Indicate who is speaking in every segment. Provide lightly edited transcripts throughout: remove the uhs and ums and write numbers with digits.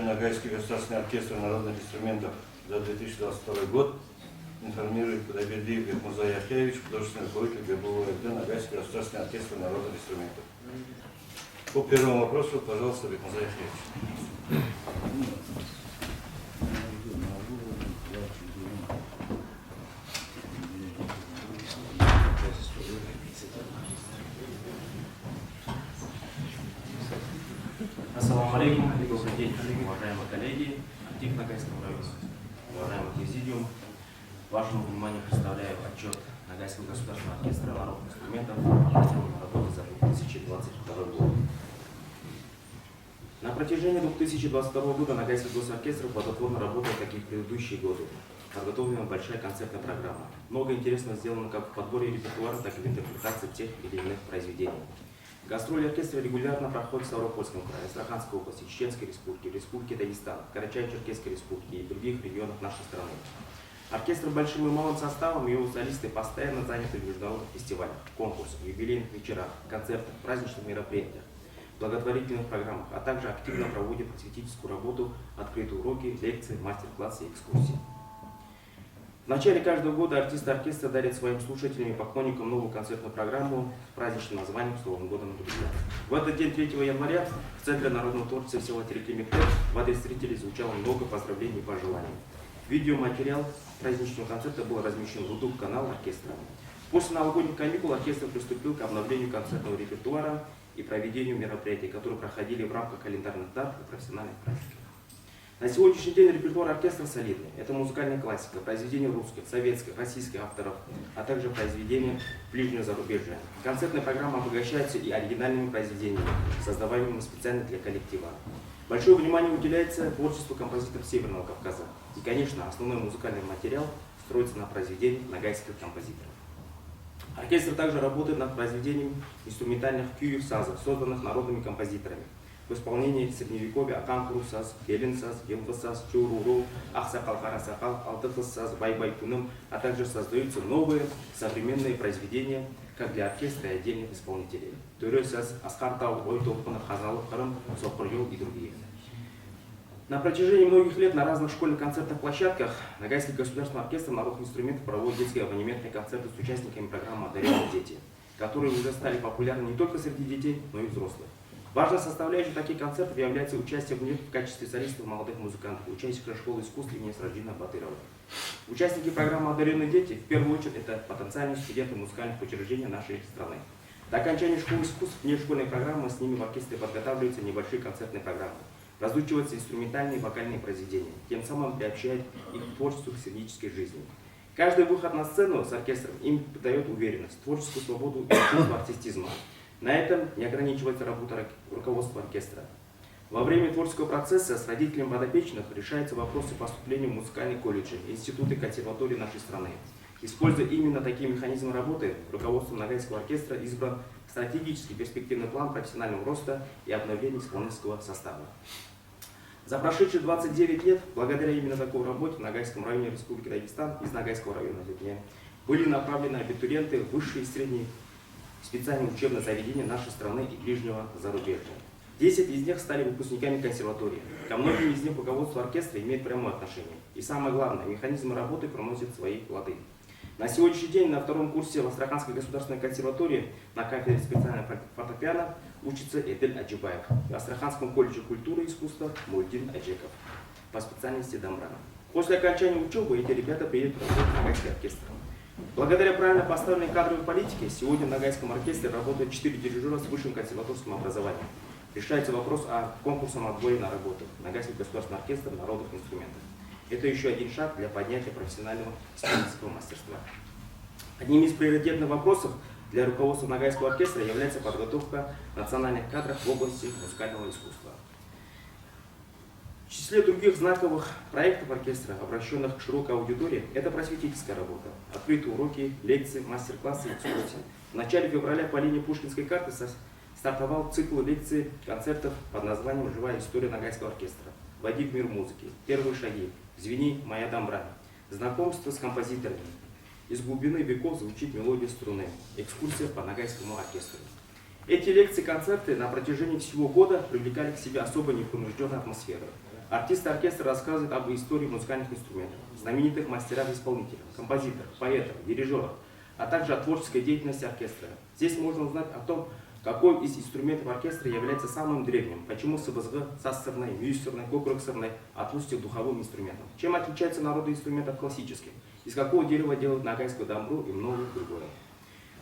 Speaker 1: Ногайский государственный оркестр народных инструментов за 2022 год информирует Кудайбердиев Бекмурза Яхьевич, художественный руководитель ГБУ-РД Ногайский государственный оркестр народных инструментов. По первому вопросу, пожалуйста, Бекмурза Яхьевич.
Speaker 2: Ассаламу алейкум, добрый день, уважаемые коллеги, актив Ногайского района, уважаемый президиум. Вашему вниманию представляю отчет Ногайского государственного оркестра народных инструментов о проделанной работе за 2022 год. На протяжении 2022 года Ногайский госоркестр плодотворно работал, как и в предыдущие годы. Подготовлена большая концертная программа. Много интересного сделано как в подборе репертуара, так и в интерпретации тех или иных произведений. Гастроли оркестра регулярно проходят в Ставропольском крае, Астраханской области, Чеченской республике, Республике Дагестан, Карачаево-Черкесской республике и других регионах нашей страны. Оркестр большим и малым составом и его солисты постоянно заняты в международных фестивалях, конкурсах, юбилейных вечерах, концертах, праздничных мероприятиях, благотворительных программах, а также активно проводит просветительскую работу, открытые уроки, лекции, мастер-классы и экскурсии. В начале каждого года артисты оркестра дарят своим слушателям и поклонникам новую концертную программу с праздничным названием «С Новым годом, друзья». В этот день, 3 января, в Центре народного творчества села Тереклимиктеп в адрес зрителей звучало много поздравлений и пожеланий. Видеоматериал праздничного концерта был размещен в YouTube-канал оркестра. После новогодних каникул оркестр приступил к обновлению концертного репертуара и проведению мероприятий, которые проходили в рамках календарных дат и профессиональных праздников. На сегодняшний день репертуар оркестра солидный. Это музыкальная классика, произведения русских, советских, российских авторов, а также произведения ближнего зарубежья. Концертная программа обогащается и оригинальными произведениями, создаваемыми специально для коллектива. Большое внимание уделяется творчеству композиторов Северного Кавказа. И, конечно, основной музыкальный материал строится на произведениях ногайских композиторов. Оркестр также работает над произведением инструментальных кюев сазов, созданных народными композиторами. В исполнении средневековья Акан саз, Елен саз, Елва саз, Чуруру, Ахсакал Харасакал, Алтыхас саз, Бай-Бай Куным, а также создаются новые современные произведения как для оркестра и отдельных исполнителей. Түрі саз, Аскартау, Ой Толпына, Хазалов Крым, Сопрыел и другие. На протяжении многих лет на разных школьных концертных площадках Ногайский государственный оркестр народных инструментов проводит детские абонементные концерты с участниками программы «Одаренные дети», которые уже стали популярны не только среди детей, но и взрослых. Важной составляющей таких концертов является участие в них в качестве солистов молодых музыкантов, участников школы искусств имени Сраджина Батырова. Участники программы «Одаренные дети» в первую очередь это потенциальные студенты музыкальных учреждений нашей страны. До окончания школы искусств внешкольной программы с ними в оркестре подготавливаются небольшие концертные программы. Разучиваются инструментальные и вокальные произведения, тем самым приобщает их к творчеству, к сценической жизни. Каждый выход на сцену с оркестром им дает уверенность, творческую свободу и чувство артистизма. На этом не ограничивается работа руководства оркестра. Во время творческого процесса с родителями подопечных решаются вопросы поступления в музыкальные колледжи, институты, консерватории нашей страны. Используя именно такие механизмы работы, руководством Ногайского оркестра избран стратегический перспективный план профессионального роста и обновления исполнительского состава. За прошедшие 29 лет, благодаря именно такой работе в Ногайском районе Республики Дагестан, из Ногайского района, были направлены абитуриенты в высшие и средние специальные учебные заведения нашей страны и ближнего зарубежья. 10 из них стали выпускниками консерватории. Ко многим из них руководство оркестра имеет прямое отношение. И самое главное, механизмы работы приносят свои плоды. На сегодняшний день на втором курсе в Астраханской государственной консерватории на кафедре специального фортепиано учится Эдель Аджибаев. В Астраханском колледже культуры и искусства Мульдин Аджеков по специальности домбра. После окончания учебы эти ребята приедут работать в Ногайский оркестр. Благодаря правильно поставленной кадровой политике сегодня в Ногайском оркестре работают 4 дирижера с высшим консерваторским образованием. Решается вопрос о конкурсном отборе на работу в Ногайский государственный оркестр народных инструментов. Это еще один шаг для поднятия профессионального исполнительского мастерства. Одним из приоритетных вопросов для руководства Ногайского оркестра является подготовка национальных кадров в области музыкального искусства. В числе других знаковых проектов оркестра, обращенных к широкой аудитории, это просветительская работа, открытые уроки, лекции, мастер-классы и экскурсии. В начале февраля по линии Пушкинской карты стартовал цикл лекций, концертов под названием «Живая история Ногайского оркестра», «Войди в мир музыки», «Первые шаги», «Звени, моя домбра», «Знакомство с композиторами», «Из глубины веков звучит мелодия струны», «Экскурсия по Ногайскому оркестру». Эти лекции, концерты на протяжении всего года привлекали к себе особо непринужденную атмосферу. Артисты оркестра рассказывают об истории музыкальных инструментов, знаменитых мастерах-исполнителях, композиторах, поэтах, дирижерах, а также о творческой деятельности оркестра. Здесь можно узнать о том, какой из инструментов оркестра является самым древним, почему сыбызгы, сассырный, мюссерный, кукрыксырный относятся к духовым инструментам, чем отличается народный инструмент от классических, из какого дерева делают нагайскую дамбру и многое другое.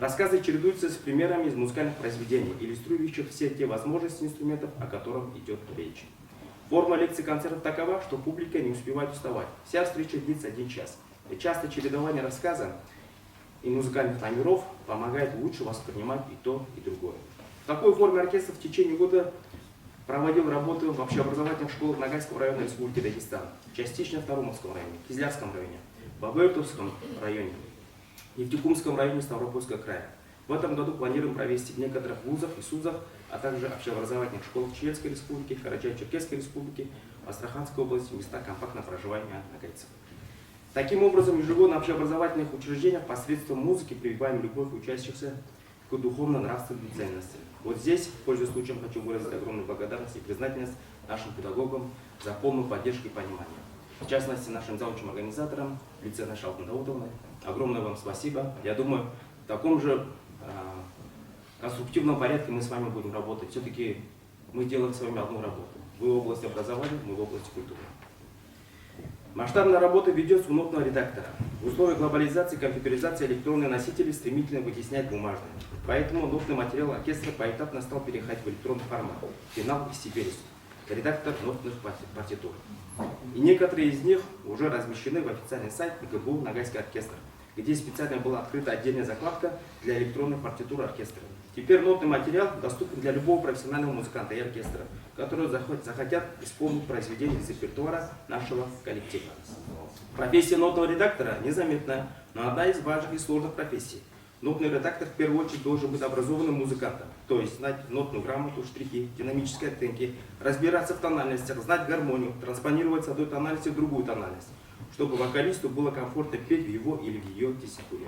Speaker 2: Рассказы чередуются с примерами из музыкальных произведений, иллюстрирующих все те возможности инструментов, о которых идет речь. Форма лекций концертов такова, что публика не успевает уставать. Вся встреча длится 1 час. И часто чередование рассказа и музыкальных номеров помогает лучше воспринимать и то, и другое. В такой форме оркестр в течение года проводил работу в общеобразовательных школах Ногайского района Республики Дагестан, частично в Тарумовском районе, Кизлярском районе, Бабертовском районе, Нефтекумском районе Ставропольского края. В этом году планируем провести в некоторых вузах и СУЗах, а также общеобразовательных школах Чеченской Республики, Карачаево-Черкесской Республики, Астраханской области места компактного проживания нагайцев. Таким образом, ежегодно в общеобразовательных учреждениях посредством музыки прививаем любовь учащихся к духовно-нравственным ценностям. Вот здесь, пользуясь случаем, хочу выразить огромную благодарность и признательность нашим педагогам за полную поддержку и понимание. В частности, нашим заучим организаторам, в лице нашей Алтын Даутовны, огромное вам спасибо. Я думаю, в таком же конструктивном порядке мы с вами будем работать. Все-таки мы делаем с вами одну работу. Вы в области образования, мы в области культуры. Масштабная работа ведется у нотного редактора. В условиях глобализации и компьютеризации электронные носители стремительно вытесняют бумажные. Поэтому нотный материал оркестра поэтапно стал переходить в электронный формат. Финал и Сибирис. Редактор нотных партитур. И некоторые из них уже размещены в официальный сайт ИГБУ «Ногайский оркестр», где специально была открыта отдельная закладка для электронной партитуры оркестра. Теперь нотный материал доступен для любого профессионального музыканта и оркестра, которые захотят исполнить произведение из репертуара нашего коллектива. Профессия нотного редактора незаметная, но одна из важных и сложных профессий. Нотный редактор в первую очередь должен быть образованным музыкантом, то есть знать нотную грамоту, штрихи, динамические оттенки, разбираться в тональностях, знать гармонию, транспонировать с одной тональности в другую тональность, чтобы вокалисту было комфортно петь в его или в ее тесситуре.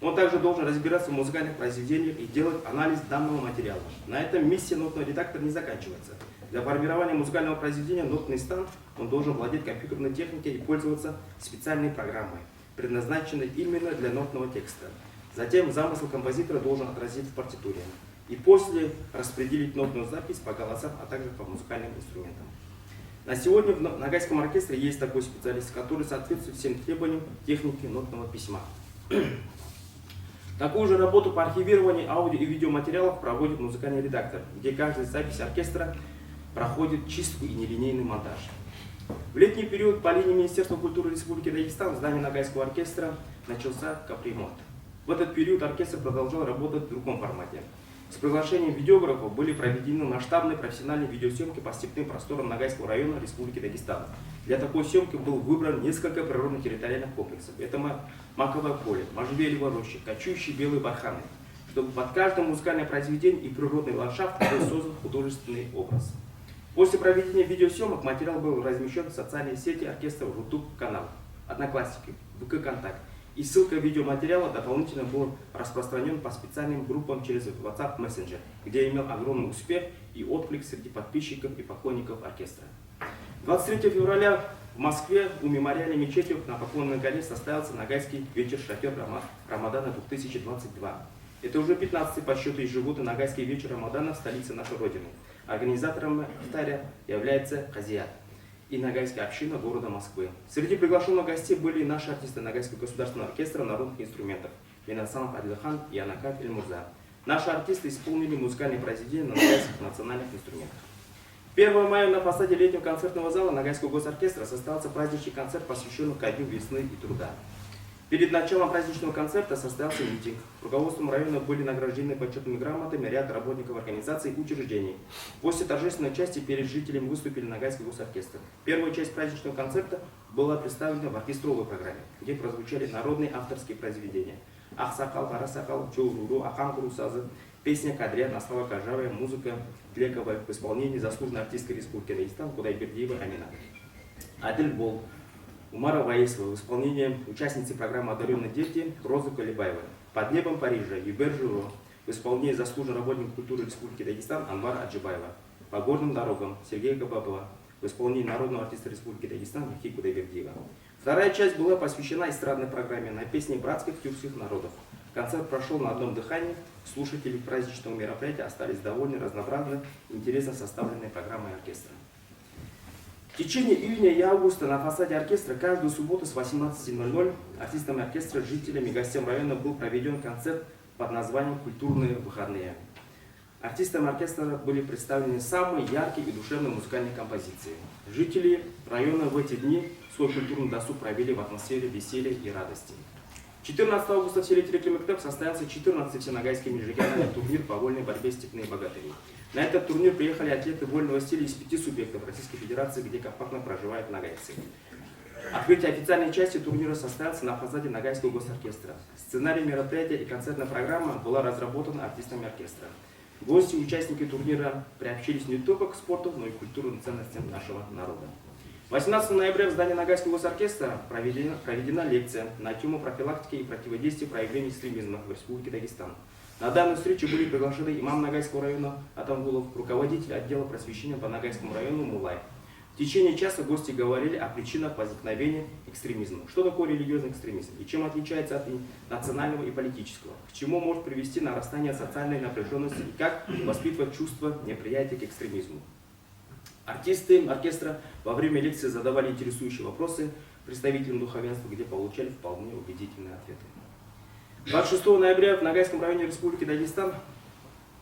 Speaker 2: Он также должен разбираться в музыкальных произведениях и делать анализ данного материала. На этом миссия нотного редактора не заканчивается. Для формирования музыкального произведения нотный стан он должен владеть компьютерной техникой и пользоваться специальной программой, предназначенной именно для нотного текста. Затем замысел композитора должен отразиться в партитуре. И после распределить нотную запись по голосам, а также по музыкальным инструментам. На сегодня в Ногайском оркестре есть такой специалист, который соответствует всем требованиям техники нотного письма. Такую же работу по архивированию аудио и видеоматериалов проводит музыкальный редактор, где каждая запись оркестра проходит чистку и нелинейный монтаж. В летний период по линии Министерства культуры Республики Дагестан в здании Ногайского оркестра начался капремонт. В этот период оркестр продолжал работать в другом формате. С приглашением видеографов были проведены масштабные профессиональные видеосъемки по степным просторам Ногайского района Республики Дагестан. Для такой съемки был выбран несколько природно-территориальных комплексов. Это Маковое поле, Можжевелева роща, кочующие белые барханы, чтобы под каждым музыкальное произведение и природный ландшафт был создан художественный образ. После проведения видеосъемок материал был размещен в социальной сети оркестра в YouTube-канал, Одноклассники, ВК-Контакт. И ссылка видеоматериала дополнительно был распространен по специальным группам через WhatsApp Messenger, где имел огромный успех и отклик среди подписчиков и поклонников оркестра. 23 февраля в Москве у мемориальной мечети на Поклонной горе состоялся Ногайский вечер шатер Рамадана 2022. Это уже 15-й по счету ежегодный Ногайский вечер Рамадана в столице нашей Родины. Организатором ифтаря является Хазият и Ногайская община города Москвы. Среди приглашенных гостей были наши артисты Ногайского государственного оркестра народных инструментов Минасанов Адилхан и Анакат Эльмурза. Наши артисты исполнили музыкальные произведения на ногайских национальных инструментах. 1 мая на фасаде летнего концертного зала Ногайского госоркестра состоялся праздничный концерт, посвященный ко дню весны и труда. Перед началом праздничного концерта состоялся митинг. Руководством района были награждены почетными грамотами ряд работников организаций и учреждений. После торжественной части перед жителями выступили Ногайский госоркестр. Первая часть праздничного концерта была представлена в оркестровой программе, где прозвучали народные авторские произведения. Ахсакал, Харасакал, Чоуруру, Ахан Курусазы, песня Кадря на слова Кажавая, музыка Тлекова в исполнении заслуженной артистской республики Дагестан Кудайбердиева Амина. Адель Бол, Умара Ваисова в исполнении участницы программы «Одаренные дети» Розы Колебаевой. «Под небом Парижа» Юбер Журо в исполнении заслуженного работника культуры Республики Дагестан Анвара Аджибаева. «По горным дорогам» Сергея Кабабова. в исполнении народного артиста Республики Дагестан Михи Кудайбердиева. Вторая часть была посвящена эстрадной программе на песни братских тюркских народов. Концерт прошел на одном дыхании. Слушатели праздничного мероприятия остались довольны разнообразной, интересно составленной программой оркестра. В течение июня и августа на фасаде оркестра каждую субботу с 18:00 артистами оркестра, жителями и гостям района был проведен концерт под названием «Культурные выходные». Артистам оркестра были представлены самые яркие и душевные музыкальные композиции. Жители района в эти дни свой культурный досуг провели в атмосфере веселья и радости. 14 августа в селе Тереклимектеп состоялся 14-й всеногайский межрегиональный турнир по вольной борьбе «Степные богатыри». На этот турнир приехали атлеты вольного стиля из 5 субъектов Российской Федерации, где компактно проживают нагайцы. Открытие официальной части турнира состоялся на фасаде Ногайского госоркестра. Сценарий мероприятия и концертная программа была разработана артистами оркестра. Гости и участники турнира приобщились не только к спорту, но и к культурным ценностям нашего народа. 18 ноября в здании Ногайского госоркестра проведена лекция на тему профилактики и противодействия проявлений экстремизма в Республике Дагестан. На данную встречу были приглашены имам Ногайского района Атангулов, руководитель отдела просвещения по Ногайскому району Мулай. В течение часа гости говорили о причинах возникновения экстремизма. Что такое религиозный экстремизм и чем отличается от национального и политического? К чему может привести нарастание социальной напряженности и как воспитывать чувство неприятия к экстремизму? Артисты оркестра во время лекции задавали интересующие вопросы представителям духовенства, где получали вполне убедительные ответы. 26 ноября в Ногайском районе Республики Дагестан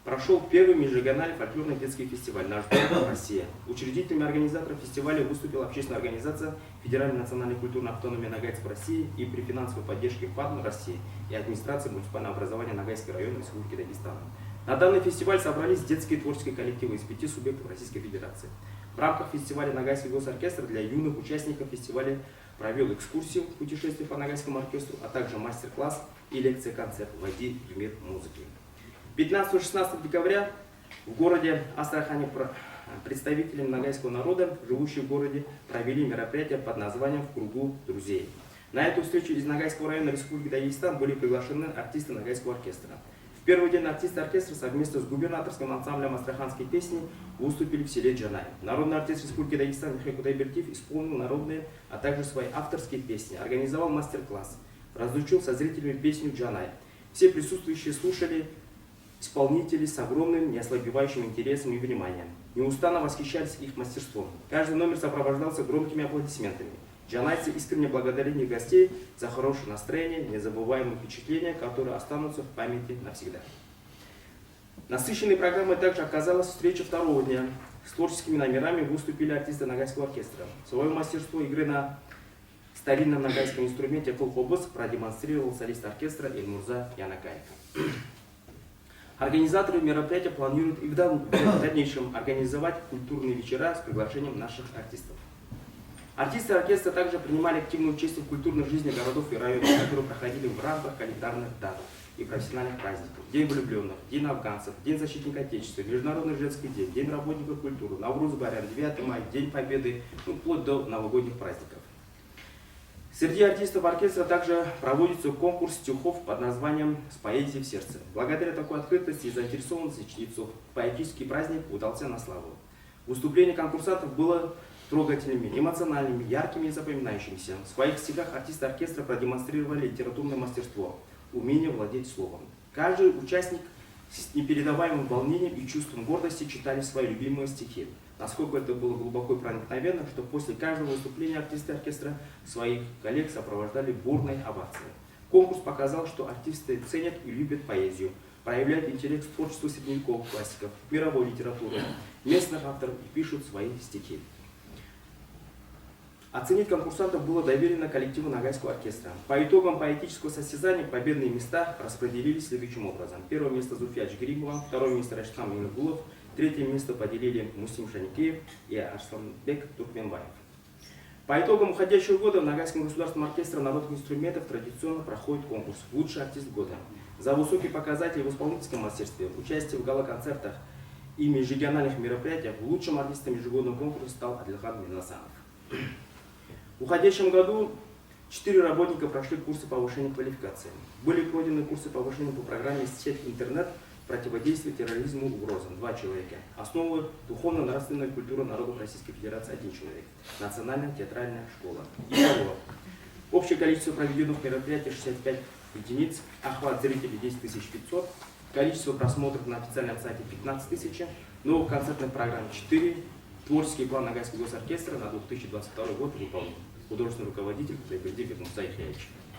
Speaker 2: прошел первый межрегиональный фольклорный детский фестиваль «Наш дом, Россия». Учредителями и организатором фестиваля выступила общественная организация Федеральной национальной культурной автономии Ногайцев России и при финансовой поддержке ФАДМ России и администрации муниципального образования Ногайский район Республики Дагестан. На данный фестиваль собрались детские творческие коллективы из 5 субъектов Российской Федерации. В рамках фестиваля Ногайский госоркестр для юных участников фестиваля провел экскурсию путешествия по Ногайскому оркестру, а также мастер-класс и лекция-концерт «Войди в мир музыки». 15-16 декабря в городе Астрахани представители ногайского народа, живущие в городе, провели мероприятие под названием «В кругу друзей». На эту встречу из Ногайского района Республики Дагестан были приглашены артисты Ногайского оркестра. В первый день артисты оркестра совместно с губернаторским ансамблем астраханской песни выступили в селе Джанай. Народный артист Республики Дагестан Михи Кудайбердиев исполнил народные, а также свои авторские песни, организовал мастер-класс, разучил со зрителями песню Джанай. Все присутствующие слушали исполнителей с огромным неослабевающим интересом и вниманием. Неустанно восхищались их мастерством. Каждый номер сопровождался громкими аплодисментами. Джанайцы искренне благодарили гостей за хорошее настроение, незабываемые впечатления, которые останутся в памяти навсегда. Насыщенной программой также оказалась встреча второго дня. С творческими номерами выступили артисты Ногайского оркестра. Свое мастерство игры на старинном ногайском инструменте колхобос продемонстрировал солист оркестра Эльмурза Янакаев. Организаторы мероприятия планируют и в дальнейшем организовать культурные вечера с приглашением наших артистов. Артисты оркестра также принимали активное участие в культурной жизни городов и районов, которые проходили в рамках календарных дат и профессиональных праздников. День влюбленных, День афганцев, День защитника Отечества, Международный женский день, День работников культуры, Навруз-Барян, 9 мая, День Победы, вплоть до новогодних праздников. Среди артистов оркестра также проводится конкурс стихов под названием «С поэзией в сердце». Благодаря такой открытости и заинтересованности чтецов поэтический праздник удался на славу. Выступление конкурсантов было трогательными, эмоциональными, яркими и запоминающимися. В своих стихах артисты оркестра продемонстрировали литературное мастерство, умение владеть словом. Каждый участник с непередаваемым волнением и чувством гордости читали свои любимые стихи. Насколько это было глубоко и проникновенно, что после каждого выступления артисты оркестра своих коллег сопровождали бурной овацией. Конкурс показал, что артисты ценят и любят поэзию, проявляют интерес к творчеству средневековых классиков, мировой литературы, местных авторов и пишут свои стихи. Оценить конкурсантов было доверено коллективу Ногайского оркестра. По итогам поэтического состязания победные места распределились следующим образом. Первое место Зуфия Джигримова, второе место Рашидхан Мингулов, третье место поделили Мусим Шаникеев и Арсланбек Туркменбаев. По итогам уходящего года в Ногайском государственном оркестре народных инструментов традиционно проходит конкурс «Лучший артист года». За высокие показатели в исполнительском мастерстве, участие в гала-концертах и межрегиональных мероприятиях лучшим артистом ежегодного конкурса стал Адлихан Минасанов. В уходящем году 4 работника прошли курсы повышения квалификации. Были пройдены курсы повышения по программе «Сеть интернет» противодействие терроризму, угрозам 2 человека. Основы духовно-нравственной культуры народов Российской Федерации 1 человек. Национальная театральная школа. Итого. Общее количество проведенных мероприятий 65 единиц, охват зрителей 10 500, количество просмотров на официальном сайте 15 000, новых концертных программ 4, творческий план Ногайского госоркестра на 2022 год выполнен. Художественный руководитель Кудайбердиев Муса Яхьевич.